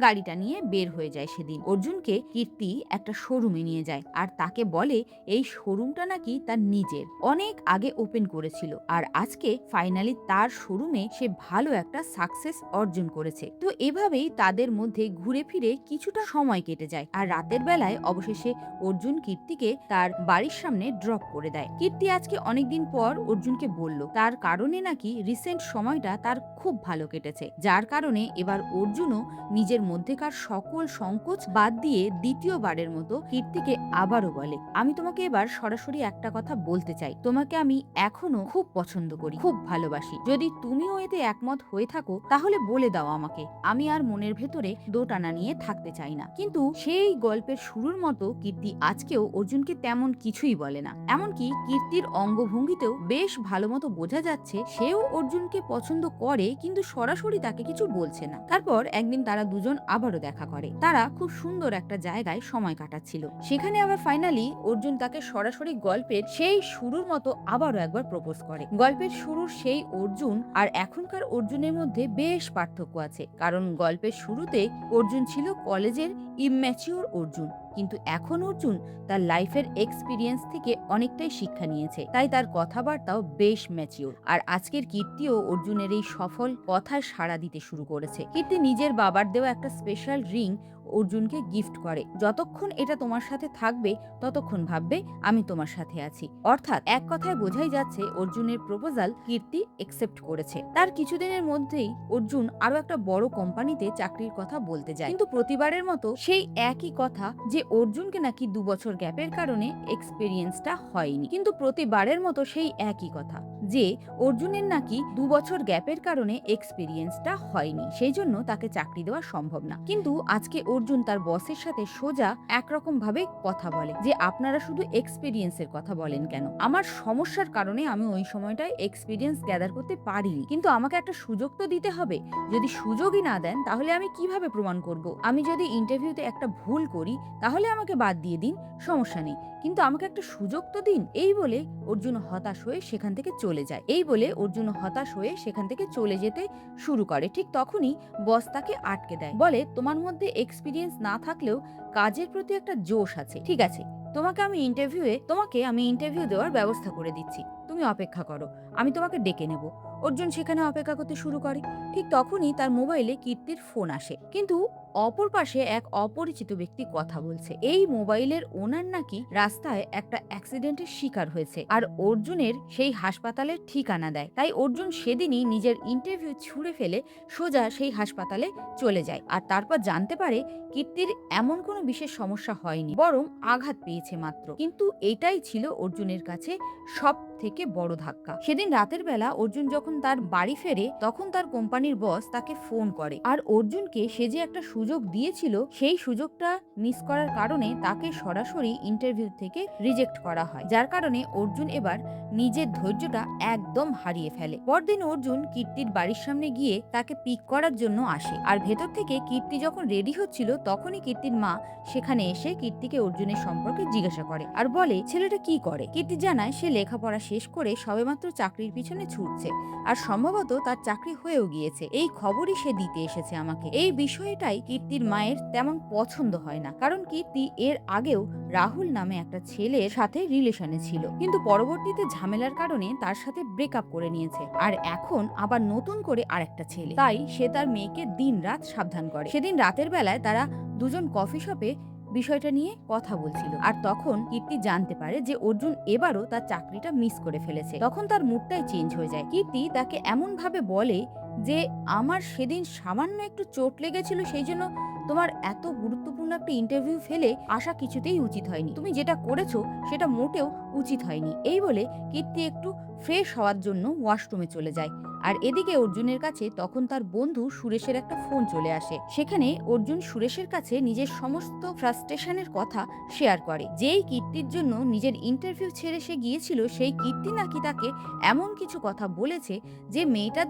গাড়িটা নিয়ে বের হয়ে যায়। সেদিন অর্জুনকে কীর্তি একটা শোরুমে নিয়ে যায় আর তাকে বলে এই শোরুমটা নাকি তার নিজের, অনেক আগে ওপেন করেছিল আর আজকে ফাইনালি তার শোরুমে সে ভালো একটা সাকসেস অর্জন করেছে। তো এভাবেই তাদের মধ্যে ঘুরে ফিরে কিছুটা সময় কেটে যায় আর রাতের বেলায় অবশেষে অর্জুন কীর্তিকে তার বাড়ির সামনে ড্রপ করে দেয়। কীর্তি আজকে অনেকদিন পর অর্জুনকে বলল তার কারণে নাকি রিসেন্ট সময়টা তার খুব ভালো কেটেছে, যার কারণে এবার অর্জুনও নিজের মধ্যেকার সকল সংকোচ বাদ দিয়ে দ্বিতীয়বারের মতো কীর্তিকে আবারও বলে, আমি তোমাকে এবার সরাসরি একটা কথা বলতে চাই, তোমাকে আমি এখনো খুব পছন্দ করি, খুব ভালোবাসি। যদি তুমিও এতে একমত হয়ে থাকো তাহলে বলে দাও আমাকে, আমি আর মনের ভেতরে দোটানা নিয়ে থাকতে চাই না। কিন্তু সেই গল্পের শুরুর মতো কীর্তি আজকেও অর্জুনকে তেমন কিছুই বলে না। এমনকি কীর্তির অঙ্গভঙ্গিতেও বেশ ভালো মতো বোঝা যাচ্ছে সেও অর্জুনকে পছন্দ করে, কিন্তু সরাসরি তাকে কিছু বলছে না। তারপর একদিন তারা দুজন আবারও দেখা করে। তারা খুব সুন্দর একটা জায়গায় সময় কাটাচ্ছিল। সেখানে আবার ফাইনালি অর্জুন তাকে সরাসরি গল্পের সেই শুরুর মতো আবারও একবার প্রপোজ করে। গল্পের শুরুর সেই অর্জুন আর এখনকার অর্জুনের মধ্যে বেশ পার্থক্য আছে, কারণ গল্পের শুরুতে অর্জুন ছিল কলেজের ইম্যাচিওর অর্জুন, কিন্তু এখন অর্জুন তার লাইফের এক্সপিরিয়েন্স থেকে অনেকটাই শিক্ষা নিয়েছে, তাই তার কথাবার্তাও বেশ ম্যাচিওর। আর আজকের কীর্তিও অর্জুনের এই সফল কথায় সাড়া দিতে শুরু করেছে। কীর্তি নিজের বাবার দেওয়া একটা স্পেশাল রিং অর্জুনকে গিফট করে। যতক্ষণ এটা তোমার সাথে থাকবে ততক্ষণ ভাববে আমি তোমার সাথে আছি। অর্থাৎ এক কথায় বোঝাই যাচ্ছে অর্জুনের প্রপোজাল কীর্তি একসেপ্ট করেছে। তার কিছুদিনের মধ্যেই অর্জুন আরো একটা বড় কোম্পানিতে চাকরির কথা বলতে যায়, কিন্তু প্রতিবারের মতো সেই একই কথা যে অর্জুনকে নাকি 2 বছর গ্যাপের কারণে এক্সপেরিয়েন্সটা হয়নি। কিন্তু প্রতিবারের মতো সেই একই কথা যে অর্জুনের নাকি 2 বছর গ্যাপের কারণে এক্সপেরিয়েন্সটা হয়নি, সেই জন্য তাকে চাকরি দেওয়া সম্ভব না। কিন্তু আজকে অর্জুন তার বসের সাথে সোজা একরকম ভাবে কথা বলে যে আপনারা শুধু এক্সপেরিয়েন্সের কথা বলেন কেন? আমার সমস্যার কারণে আমি ওই সময়টায় এক্সপেরিয়েন্স গ্যাদার করতে পারিনি, কিন্তু আমাকে একটা সুযোগ তো দিতে হবে। যদি সুযোগই না দেন তাহলে আমি কিভাবে প্রমাণ করব? আমি যদি ইন্টারভিউতে একটা ভুল করি তাহলে আমাকে বাদ দিয়ে দিন, সমস্যা নেই, কিন্তু আমাকে একটা সুযোগ তো দিন। এই বলে অর্জুন হতাশ হয়ে সেখান থেকে চলে যেতে শুরু করে। ঠিক তখনই বস তাকে আটকে দেয়, বলে তোমার মধ্যে এক্সপিরিয়েন্স না থাকলেও কাজের প্রতি একটা জোশ আছে। ঠিক আছে, তোমাকে আমি ইন্টারভিউ দেওয়ার ব্যবস্থা করে দিচ্ছি, তুমি অপেক্ষা করো, আমি তোমাকে ডেকে নেব। অর্জুন সেখানে অপেক্ষা করতে শুরু করে। ঠিক তখনই তার মোবাইলে কীর্তির ফোন আসে, কিন্তু অপর পাশে এক অপরিচিত ব্যক্তি কথা বলছে। এই মোবাইলের ওনার নাকি রাস্তায় একটা অ্যাক্সিডেন্টের শিকার হয়েছে আর অর্জুনের সেই হাসপাতালের ঠিকানা দেয়। তাই অর্জুন সেদিনই নিজের ইন্টারভিউ ছুঁড়ে ফেলে সোজা সেই হাসপাতালে চলে যায়। আর তারপর জানতে পারে কীর্তির এমন কোনো বিশেষ সমস্যা হয়নি, বরং আঘাত পেয়েছে মাত্র। কিন্তু এটাই ছিল অর্জুনের কাছে সব থেকে বড় ধাক্কা। সেদিন রাতের বেলা অর্জুন যখন তার বাড়ি ফেরে তখন তার কোম্পানির বস তাকে ফোন করে, আর অর্জুনকে সে যে একটা সুযোগ দিয়েছিল সেই সুযোগটা মিস করার কারণে তাকে সরাসরি ইন্টারভিউ থেকে রিজেক্ট করা হয়, যার কারণে অর্জুন এবার নিজের ধৈর্যটা একদম হারিয়ে ফেলে। পরদিন অর্জুন কীর্তির বাড়ির সামনে গিয়ে তাকে পিক করার জন্য আসে, আর ভেতর থেকে কীর্তি যখন রেডি হচ্ছিল তখনই কীর্তির মা সেখানে এসে কীর্তিকে অর্জুনের সম্পর্কে জিজ্ঞাসা করে আর বলে ছেলেটা কি করে। কীর্তি জানায় সে লেখাপড়া শেষ করে সবেমাত্র চাকরির পিছনে ছুটছে, আর সম্ভবত তার চাকরি হয়েও গিয়েছে। এই খবরই সে দিতে এসেছে আমাকে। এই বিষয়টাই কীর্তির মায়ের তেমন পছন্দ হয় না, কারণ কীর্তি এর আগেও রাহুল নামে একটা ছেলের সাথে রিলেশনে ছিল, কিন্তু পরবর্তীতে ঝামেলার কারণে তার সাথে ব্রেকআপ করে নিয়েছে, আর এখন আবার নতুন করে আরেকটা ছেলে। তাই সে তার মেয়েকে দিনরাত সাবধান করে। সেদিন রাতের বেলায় তারা দুজন কফি শপে বিষয়টা নিয়ে কথা বলছিল, আর তখন কীর্তি জানতে পারে যে অর্জুন এবারও তার চাকরিটা মিস করে ফেলেছে। তখন তার মুডটাই চেঞ্জ হয়ে যায়। কীর্তি তাকে এমন ভাবে বলে যে আমার সেদিন সামান্য একটু চোট লেগেছিল, সেই জন্য তোমার এত গুরুত্বপূর্ণ একটা ইন্টারভিউ ফেলে আসা কিছুতেই উচিত হয়নি, তুমি যেটা করেছো সেটা মোটেও উচিত হয়নি। এই বলে কীর্তি একটু ফ্রেশ হওয়ার জন্য ওয়াশরুমে চলে যায়। আর এদিকে অর্জুনের কাছে তখন তার বন্ধু সুরেশের একটা ফোন চলে আসে। সেখানে অর্জুন সুরেশের কাছে নিজের সমস্ত ফ্রাস্ট্রেশনের কথা শেয়ার করে। যেই কীর্তির জন্য নিজের ইন্টারভিউ ছেড়ে সে গিয়েছিল সেই কীর্তি নাকি তাকে এমন কিছু কথা বলেছে যে মেয়েটার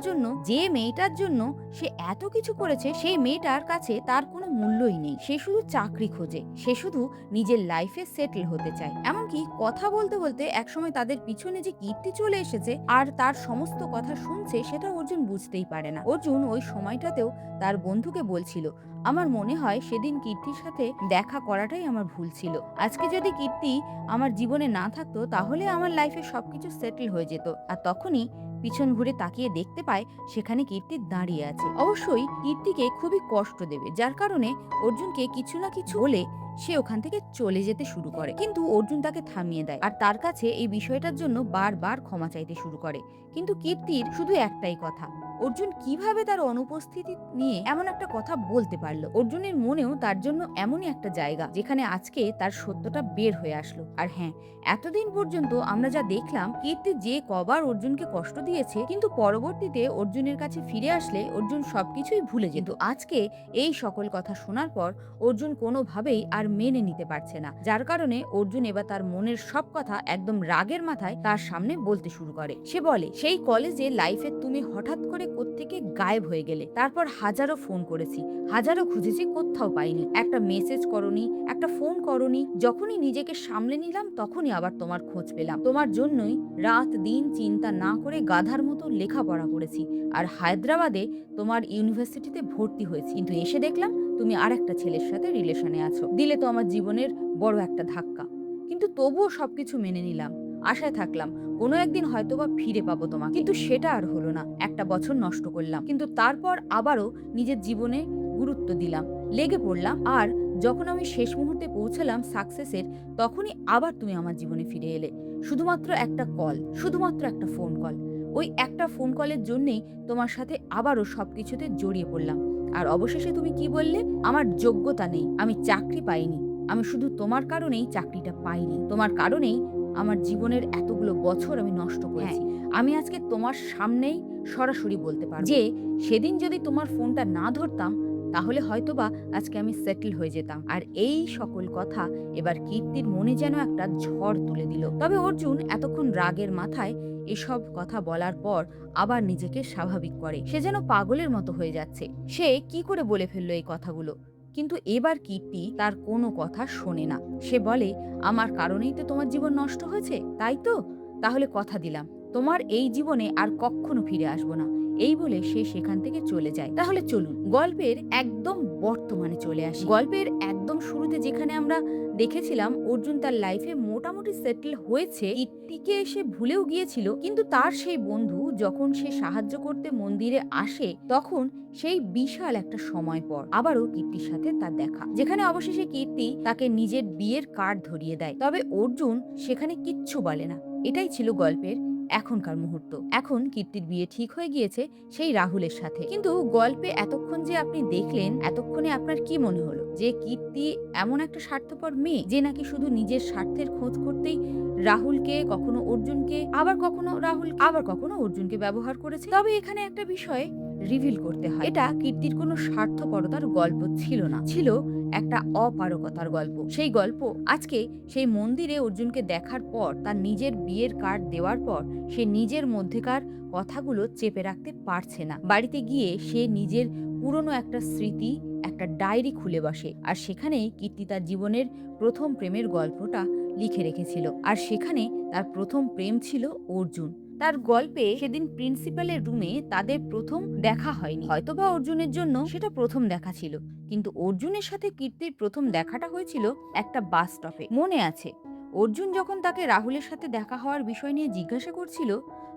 জন্য সে এত কিছু করেছে, সেই মেয়েটার কাছে তার কোনো মূল্যই নেই। সে শুধু চাকরি খোঁজে, সে শুধু নিজের লাইফে সেটেল হতে চায়। এমনকি কথা বলতে বলতে একসময় তাদের পিছনে যে কীর্তি চলে এসেছে আর তার সমস্ত কথা শুনছে সেটা অর্জুন বুঝতেই পারে না। অর্জুন ওই সময়টাতেও তার বন্ধুকে বলছিল আমার মনে হয় সেদিন কীর্তির সাথে দেখা করাটাই আমার ভুল ছিল। আজকে যদি কীর্তি আমার জীবনে না থাকতো তাহলে আমার লাইফে সবকিছু সেটেল হয়ে যেত। আর তখনই পিছন ঘুরে তাকিয়ে দেখতে পায় সেখানে কীর্তি দাঁড়িয়ে আছে। অবশ্যই কীর্তিকে খুবই কষ্ট দেবে, যার কারণে অর্জুনকে কিছু না কিছু বলে সে ওখান থেকে চলে যেতে শুরু করে, কিন্তু অর্জুন তাকে থামিয়ে দেয় আর তার কাছে এই বিষয়টার জন্য বারবার ক্ষমা চাইতে শুরু করে। কিন্তু কীর্তির শুধু একটাই কথা, অর্জুন কিভাবে তার অনুপস্থিতি নিয়ে এমন একটা কথা বলতে পারলো। অর্জুনের মনেও তার জন্য এমনই একটা জায়গা যেখানে আজকে তার সত্যটা বের হয়ে আসলো। আর হ্যাঁ, এতদিন পর্যন্ত আমরা যা দেখলাম কীর্তি যে কবার অর্জুনকে কষ্ট দিয়েছে, কিন্তু পরবর্তীতে অর্জুনের কাছে ফিরে আসলে অর্জুন সবকিছুই ভুলে যেত। আজকে এই সকল কথা শোনার পর অর্জুন কোনোভাবেই আর মেনে নিতে পারছে না, যার কারণে অর্জুন এবার তার মনের সব কথা একদম রাগের মাথায় তার সামনে বলতে শুরু করে। সে বলে সেই কলেজে লাইফে তুমি হঠাৎ করে কোত্থেকে গায়েব হয়ে গেলে, তারপর হাজারো ফোন করেছি, হাজারো খুঁজেছি, কোথাও পাইনি, একটা মেসেজ করনি, একটা ফোন করনি। যখনই নিজেকে সামলে নিলাম তখনই আবার তোমার খোঁজ পেলাম। তোমার জন্যই রাত দিন চিন্তা না করে গাধার মতো লেখাপড়া করেছি আর হায়দ্রাবাদে তোমার ইউনিভার্সিটিতে ভর্তি হয়েছি, কিন্তু এসে দেখলাম তুমি আরেকটা ছেলের সাথে রিলেশনে আছো। দিলে তো আমার জীবনের বড় একটা ধাক্কা। কিন্তু তবুও সবকিছু মেনে নিলাম। আশায় থাকলাম কোনো একদিন হয়তোবা ফিরে পাবো তোমাকে। কিন্তু সেটা আর হলো না। একটা বছর নষ্ট করলাম। কিন্তু তারপর আবারও নিজের জীবনে গুরুত্ব দিলাম। লেগে পড়লাম। আর যখন আমি শেষ মুহূর্তে পৌঁছালাম সাকসেসের, তখনই আবার তুমি আমার জীবনে ফিরে এলে। শুধুমাত্র একটা কল, শুধুমাত্র একটা ফোন কল। ওই একটা ফোন কলের জন্যেই তোমার সাথে আবারও সবকিছুতে জড়িয়ে পড়লাম। আর অবশেষে তুমি কি বললে? আমার যোগ্যতা নেই, আমি চাকরি পাইনি। আমি শুধু তোমার কারণেই চাকরিটা পাইনি। তোমার কারণেই আমার জীবনের এতগুলো বছর আমি নষ্ট করেছি। আমি আজকে তোমার সামনেই সরাসরি বলতে পারব যে সেদিন যদি তোমার ফোনটা না ধরতাম, তাহলে হয়তোবা আজকে আমি সেটেল হয়ে যেতাম। আর এই সকল কথা এবার কীর্তির মনে যেন একটা ঝড় তুলে দিল। তবে অর্জুন এতক্ষণ রাগের মাথায় এসব কথা বলার পর আবার নিজেকে স্বাভাবিক করে। সে যেন পাগলের মতো হয়ে যাচ্ছে। সে কি করে বলে ফেললো এই কথাগুলো? কিন্তু এবার কীর্তি তার কোনো কথা শোনে না। সে বলে, আমার কারণেই তো তোমার জীবন নষ্ট হয়েছে, তাই তো? তাহলে কথা দিলাম তোমার এই জীবনে আর কখনো ফিরে আসবো না। এই বলে সে সেখান থেকে চলে যায়। তাহলে চলুন গল্পের একদম বর্তমানে চলে আসি। গল্পের একদম শুরুতে যেখানে আমরা দেখেছিলাম অর্জুন তার লাইফে মোটামুটি সেটেল হয়েছে, কীর্তিকে সে ভুলেও গিয়েছিল, কিন্তু তার সেই বন্ধু যখন সে সাহায্য করতে মন্দিরে আসে, তখন সেই বিশাল একটা সময় পর আবারও কীর্তির সাথে তার দেখা, যেখানে অবশেষে কীর্তি তাকে নিজের বিয়ের কার্ড ধরিয়ে দেয়। তবে অর্জুন সেখানে কিচ্ছু বলে না। এটাই ছিল গল্পের এখনকার মুহূর্ত। এখন কীর্তির বিয়ে ঠিক হয়ে গিয়েছে সেই রাহুলের সাথে। কিন্তু গল্পে এতক্ষণ যে আপনি দেখলেন, এতক্ষণে আপনার কি মনে হলো? যে কীর্তি এমন একটা স্বার্থপর মেয়ে যে নাকি শুধু নিজের স্বার্থের খোঁজ করতেই রাহুলকে, কখনো অর্জুনকে, আবার কখনো রাহুল, আবার কখনো অর্জুনকে ব্যবহার করেছে। তবে এখানে একটা বিষয় রিভিল করতে হয়, এটা কীর্তির কোনো স্বার্থপরতার গল্প ছিল না, ছিল একটা অপারগতার গল্প। সেই গল্প আজকে সেই মন্দিরে অর্জুনকে দেখার পর, তার নিজের বিয়ের কার্ড দেওয়ার পর সে নিজের মধ্যেকার কথাগুলো চেপে রাখতে পারছে না। বাড়িতে গিয়ে সে নিজের পুরনো একটা স্মৃতি, একটা ডায়েরি খুলে বসে। আর সেখানেই কীর্তি তার জীবনের প্রথম প্রেমের গল্পটা লিখে রেখেছিল। আর সেখানে তার প্রথম প্রেম ছিল অর্জুন। তার গল্পে সেদিন প্রিন্সিপালের রুমে তাদের প্রথম দেখা হয়নি, হয়তোবা অর্জুনের জন্য সেটা প্রথম দেখা ছিল, কিন্তু অর্জুনের সাথে কীর্তির প্রথম দেখাটা হয়েছিল একটা বাস স্টপে। মনে আছে অর্জুন যখন তাকে রাহুলের সাথে দেখা হওয়ার বিষয় নিয়ে জিজ্ঞাসা করছিল,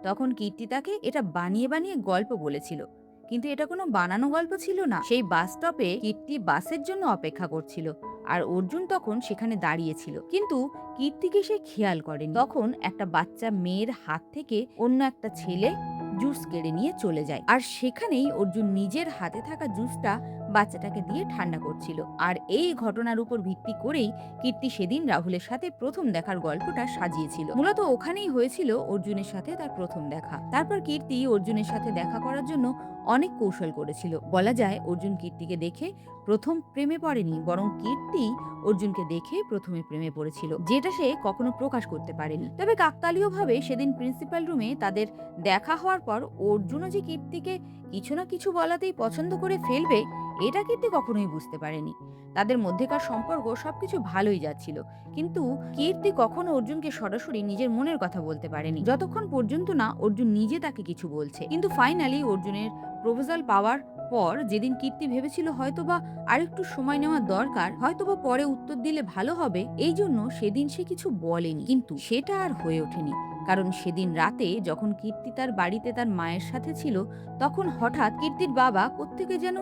তখন কীর্তি তাকে এটা বানিয়ে বানিয়ে গল্প বলেছিল। কিন্তু এটা কোনো বানানো গল্প ছিল না। সেই বাস স্টপে কীর্তি বাসের জন্য অপেক্ষা করছিল, আর অর্জুন তখন সেখানে দাঁড়িয়েছিল। কিন্তু কীর্তিকে সে খেয়াল করেনি। তখন একটা বাচ্চা মেয়ের হাত থেকে অন্য একটা ছেলে জুস কেড়ে নিয়ে চলে যায়। আর সেখানেই অর্জুন নিজের হাতে থাকা জুসটা বাচ্চাটাকে দিয়ে ঠান্ডা করছিল। আর এই ঘটনার উপর ভিত্তি করেই কীর্তি সেদিন রাহুলের সাথে প্রথম দেখার গল্পটা সাজিয়েছিল। মূলত ওখানেই হয়েছিল অর্জুনের সাথে তার প্রথম দেখা। তারপর কীর্তি অর্জুনের সাথে দেখা করার জন্য অনেক কৌশল করেছিল। বলা যায় অর্জুন কীর্তিকে দেখে প্রথম প্রেমে পড়েনি, বরং কীর্তি অর্জুনকে দেখে প্রথমে প্রেমে পড়েছিল, যেটা সে কখনো প্রকাশ করতে পারেনি। তবে কাকতালীয়ভাবে সেদিন প্রিন্সিপাল রুমে তাদের দেখা হওয়ার পর অর্জুনও যে কীর্তিকে কিছু না কিছু বলাতেই পছন্দ করে ফেলবে, এটা কীর্তি কখনোই বুঝতে পারেনি। তাদের মধ্যেকার সম্পর্ক সবকিছু ভালোই যাচ্ছিল, কিন্তু কীর্তি কখনো অর্জুনকে সরাসরি নিজের মনের কথা বলতে পারেনি, যতক্ষণ পর্যন্ত না অর্জুন নিজে তাকে কিছু বলছে। কিন্তু ফাইনালি অর্জুনের প্রপোজাল পাওয়ার পর যেদিন কীর্তি ভেবেছিল হয়তোবা আরেকটু সময় নেওয়া দরকার, হয়তোবা পরে উত্তর দিলে ভালো হবে, এই জন্য সেদিন সে কিছু বলেনি। কিন্তু সেটা আর হয়ে ওঠেনি, কারণ সেদিন রাতে যখন কীর্তি তার বাড়িতে তার মায়ের সাথে ছিল, তখন হঠাৎ কীর্তির বাবা কোত্থেকে যেন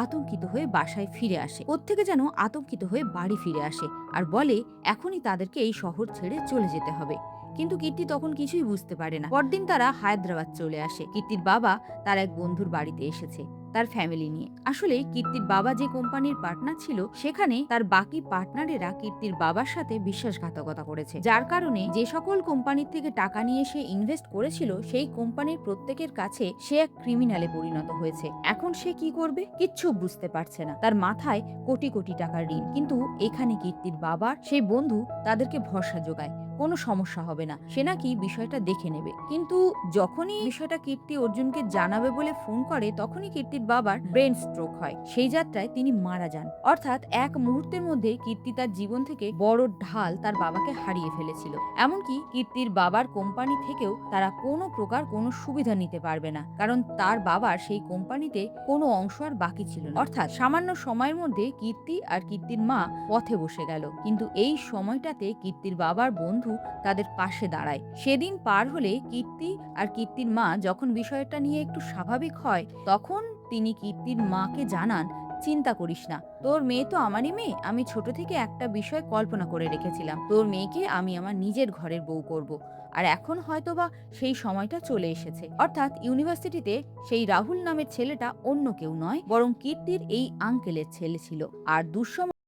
আতঙ্কিত হয়ে বাসায় ফিরে আসে, কোত্থেকে যেন আতঙ্কিত হয়ে বাড়ি ফিরে আসে আর বলে এখনই তাদেরকে এই শহর ছেড়ে চলে যেতে হবে। কিন্তু কীর্তি তখন কিছুই বুঝতে পারে না। পরদিন তারা হায়দ্রাবাদ চলে আসে। কীর্তির বাবা তার এক বন্ধুর বাড়িতে এসেছে তার ফ্যামিলি নিয়ে। আসলে কীর্তির বাবা যে কোম্পানির পার্টনার ছিল, সেখানে তার বাকি পার্টনারেরা কীর্তির বাবার সাথে বিশ্বাসঘাতকতা করেছে, যার কারণে যে সকল কোম্পানির থেকে টাকা নিয়ে সে ইনভেস্ট করেছিল, সেই কোম্পানির প্রত্যেকের কাছে সে এক ক্রিমিনালে পরিণত হয়েছে। এখন সে কি করবে কিচ্ছু বুঝতে পারছে না। তার মাথায় কোটি কোটি টাকার ঋণ। কিন্তু এখানে কীর্তির বাবার সেই বন্ধু তাদেরকে ভরসা যোগায়, কোনো সমস্যা হবে না, সে নাকি বিষয়টা দেখে নেবে। কিন্তু যখনই বিষয়টা কীর্তি অর্জুনকে জানাবে বলে ফোন করে, তখনই কীর্তির বাবার ব্রেন স্ট্রোক হয়। সেই যাত্রায় তিনি মারা যান। অর্থাৎ এক মুহূর্তের মধ্যে কীর্তি তার জীবন থেকে বড় ঢাল তার বাবাকে হারিয়ে ফেলেছিল। এমনকি কীর্তির বাবার কোম্পানি থেকেও তারা কোনো প্রকার কোনো সুবিধা নিতে পারবে না, কারণ তার বাবার সেই কোম্পানিতে কোনো অংশ আর বাকি ছিল না। অর্থাৎ সামান্য সময়ের মধ্যে কীর্তি আর কীর্তির মা পথে বসে গেল। কিন্তু এই সময়টাতে কীর্তির বাবার বন্ধু তাদের পাশে দাঁড়ায়। সেদিন পার হলে কীর্তি আর কীর্তির মা যখন বিষয়টা নিয়ে একটু স্বাভাবিক হয়, তখন তিনি কীর্তির মাকে জানান, চিন্তা করিস না, তোর মেয়ে তো আমারই মেয়ে। আমি ছোট থেকে একটা বিষয় কল্পনা করে রেখেছিলাম, তোর মেয়েকে আমি আমার নিজের ঘরের বউ করব। আর এখন হয়তোবা সেই সময়টা চলে এসেছে। অর্থাৎ ইউনিভার্সিটিতে সেই রাহুল নামের ছেলেটা অন্য কেউ নয়, বরং কীর্তির এই আঙ্কেলের ছেলে ছিল। আর দুঃসময়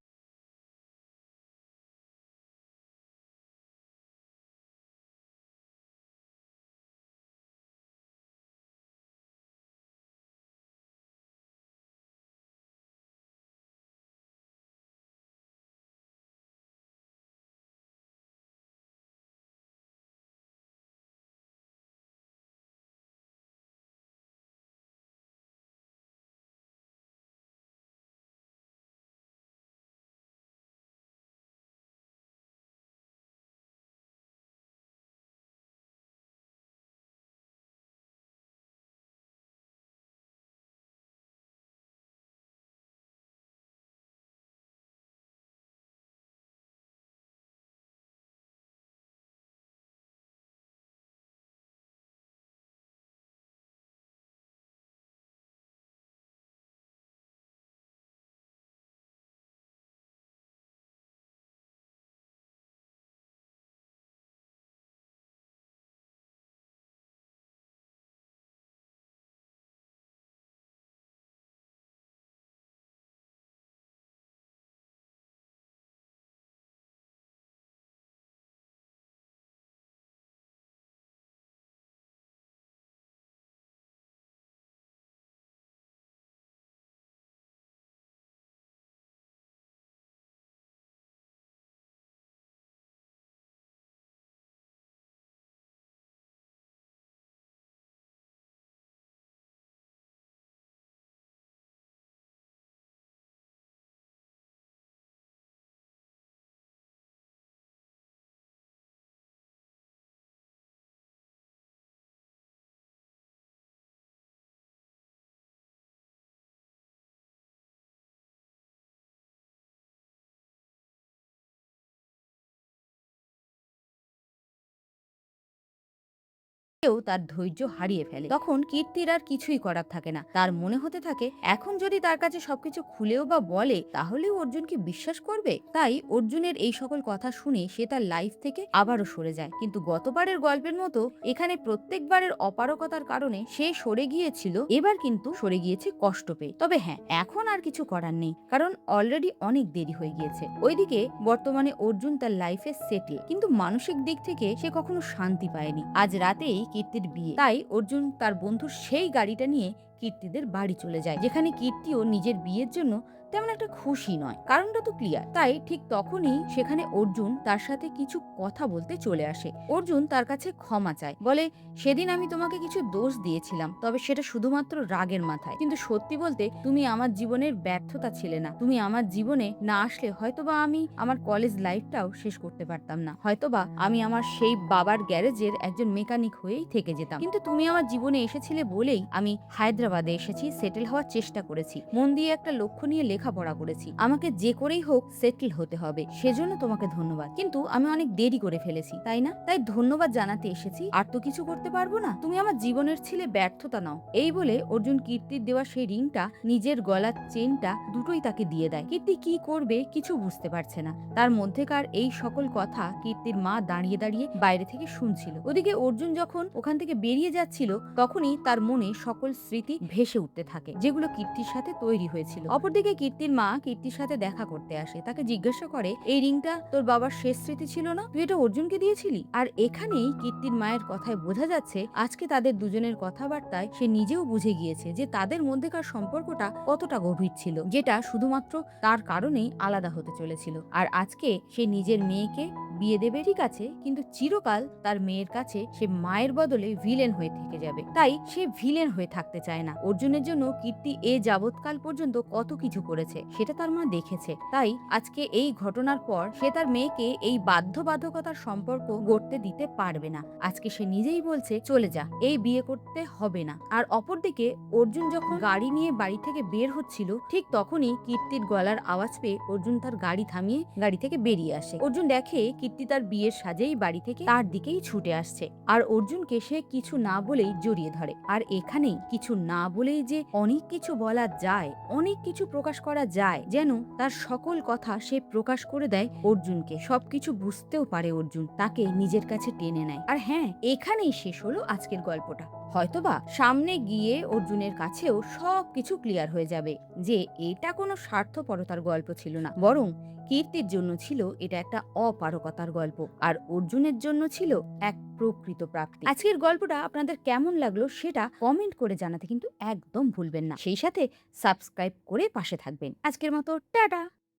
কেউ তার ধৈর্য হারিয়ে ফেলে। তখন কীর্তির আর কিছুই করার থাকে না। তার মনে হতে থাকে, এখন যদি তার কাছে সবকিছু খুলেও বা বলে, তাহলেও অর্জুন কি বিশ্বাস করবে? তাই অর্জুনের এই সকল কথা শুনে সে তার লাইফ থেকে আবারও সরে যায়। কিন্তু গতবারের গল্পের মতো এখানে প্রত্যেকবারের অপারগতার কারণে সে সরে গিয়েছিল, এবার কিন্তু সরে গিয়েছে কষ্ট পেয়ে। তবে হ্যাঁ, এখন আর কিছু করার নেই, কারণ অলরেডি অনেক দেরি হয়ে গিয়েছে। ওইদিকে বর্তমানে অর্জুন তার লাইফে সেটেল, কিন্তু মানসিক দিক থেকে সে কখনো শান্তি পায়নি। আজ রাতেই কীর্তির বিয়ে, তাই অর্জুন তার বন্ধুর সেই গাড়িটা নিয়ে কীর্তিদের বাড়ি চলে যায়, যেখানে কীর্তিও নিজের বিয়ের জন্য তেমন একটা খুশি নয়। কারণটা তো ক্লিয়ার। তাই ঠিক তখনই সেখানে অর্জুন তার সাথে কিছু কথা বলতে চলে আসে। অর্জুন তার কাছে ক্ষমা চায়, বলে, সেদিন আমি তোমাকে কিছু দোষ দিয়েছিলাম, তবে সেটা শুধুমাত্র রাগের মাথায়। কিন্তু সত্যি বলতে তুমি আমার জীবনের ব্যর্থতা ছিলে না। তুমি আমার জীবনে না আসলে হয়তোবা আমি আমার কলেজ লাইফটাও শেষ করতে পারতাম না। হয়তোবা আমি আমার সেই বাবার গ্যারেজের একজন মেকানিক হয়েই থেকে যেতাম। কিন্তু তুমি আমার জীবনে এসেছিলে বলেই আমি হায়দ্রাবাদে এসেছি, সেটেল হওয়ার চেষ্টা করেছি, মন দিয়ে একটা লক্ষ্য নিয়ে লেখাপড়া করেছি। আমাকে যে করেই হোক সেটেল হতে হবে, সেজন্য তোমাকে ধন্যবাদ। কিন্তু আমি অনেক দেরি করে ফেলেছি, তাই না? তাই ধন্যবাদ জানাতে এসেছি, আর তো কিছু করতে পারবো না। তুমি আমার জীবনের ছিলে, ব্যর্থতা নাও। এই বলে অর্জুন কীর্তির দেওয়া সেই রিংটা, নিজের গলার চেনটা দুটোই তাকে দিয়ে দেয়। কীর্তি কি করবে কিছু বুঝতে পারছে না। তার মধ্যেকার এই সকল কথা কীর্তির মা দাঁড়িয়ে দাঁড়িয়ে বাইরে থেকে শুনছিল। ওদিকে অর্জুন যখন ওখান থেকে বেরিয়ে যাচ্ছিল, তখনই তার মনে সকল স্মৃতি ভেসে উঠতে থাকে, যেগুলো কীর্তির সাথে তৈরি হয়েছিল। অপরদিকে কীর্তির মা কীর্তির সাথে দেখা করতে আসে, তাকে জিজ্ঞাসা করে, এই রিংটা তোর বাবার শেষ স্মৃতি ছিল না? তুই এটা অর্জুনকে দিয়েছিলি? আর এখানেই কীর্তির মায়ের কথায় বোঝা যাচ্ছে, আজকে তাদের দুজনের কথাবার্তায় সে নিজেও বুঝে গিয়েছে যে তাদের মধ্যেকার সম্পর্কটা কতটা গভীর ছিল, যেটা শুধুমাত্র তার কারণেই আলাদা হতে চলেছিল। আর আজকে সে নিজের মেয়েকে বিয়ে দেবে ঠিক আছে, কিন্তু চিরকাল তার মেয়ের কাছে সে মায়ের বদলে ভিলেন হয়ে থেকে যাবে। তাই সে ভিলেন হয়ে থাকতে চায় না। অর্জুনের জন্য কীর্তি এ যাবৎকাল পর্যন্ত কত কিছু করেছে সেটা তার মা দেখেছে। তাই আজকে এই ঘটনার পর সে তার মেয়েকে এই বাধ্যবাধকতার সম্পর্ক গড়তে দিতে পারবে না। আজকে সে নিজেই বলছে চলে যা, এই বিয়ে করতে হবে না। আর অপরদিকে অর্জুন যখন গাড়ি নিয়ে বাড়ি থেকে বের হচ্ছিল, ঠিক তখনই কীর্তির গলার আওয়াজ পেয়ে অর্জুন তার গাড়ি থামিয়ে গাড়ি থেকে বেরিয়ে আসে। অর্জুন দেখে কীর্তি তার বিয়ের সাজেই বাড়ি থেকে তার দিকেই ছুটে আসছে, আর অর্জুনকে সে কিছু না বলেই জড়িয়ে ধরে। আর এখানেই কিছু না বলেই যে অনেক কিছু বলা যায়, অনেক কিছু প্রকাশ করা যায়, যেন তার সকল কথা সে প্রকাশ করে দেয় অর্জুনকে। সবকিছু বুঝতেও পারে অর্জুন, তাকে নিজের কাছে টেনে নেয়। আর হ্যাঁ, এখানেই শেষ হলো আজকের গল্পটা। হয়তোবা সামনে গিয়ে অর্জুনের কাছেও সবকিছু ক্লিয়ার হয়ে যাবে যে এটা কোনো স্বার্থপরতার গল্প ছিল না, বরং কীর্তির জন্য ছিল এটা একটা অপারগতার গল্প, আর অর্জুনের জন্য ছিল এক প্রকৃত প্রাপ্তি। আজকের গল্পটা আপনাদের কেমন লাগলো সেটা কমেন্ট করে জানাতে কিন্তু একদম ভুলবেন না। সেই সাথে সাবস্ক্রাইব করে পাশে থাকবেন। আজকের মতো টাটা।